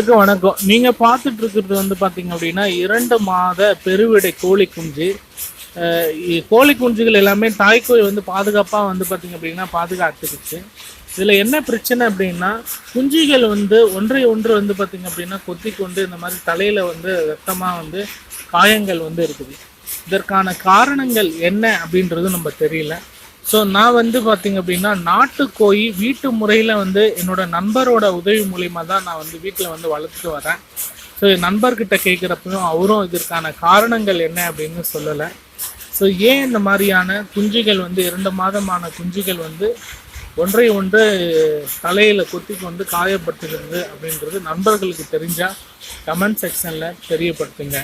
வணக்கம். நீங்க பார்த்துட்டு இருக்கிறது வந்து பார்த்தீங்க அப்படின்னா 2 மாத பெருவிடை கோழி குஞ்சு. கோழி குஞ்சுகள் எல்லாமே தாய்க்கோழி வந்து பாதுகாப்பாக வந்து பார்த்தீங்க அப்படின்னா பாதுகாத்துருச்சு. இதில் என்ன பிரச்சனை அப்படின்னா, குஞ்சுகள் வந்து ஒன்றை ஒன்று வந்து பார்த்தீங்க அப்படின்னா கொத்தி கொண்டு இந்த மாதிரி தலையில் வந்து ரத்தமாக வந்து காயங்கள் வந்து இருக்குது. இதற்கான காரணங்கள் என்ன அப்படின்றது நம்ம தெரியல. ஸோ நான் வந்து பார்த்திங்க அப்படின்னா நாட்டுக்கோழி வீட்டு முறையில் வந்து என்னோட நண்பரோட உதவி மூலிமா தான் நான் வந்து வீட்டில் வந்து வளர்த்துட்டு வரேன். ஸோ என் நண்பர்கிட்ட கேட்குறப்பையும் அவரும் இதற்கான காரணங்கள் என்ன அப்படின்னு சொல்லலை. ஸோ ஏன் இந்த மாதிரியான குஞ்சுகள் வந்து 2 மாதமான குஞ்சுகள் வந்து ஒன்றை ஒன்று தலையில் கொத்தி கொண்டு காயப்படுத்துகிறது அப்படின்றது நண்பர்களுக்கு தெரிஞ்சால் கமெண்ட் செக்ஷனில் தெரியப்படுத்துங்க.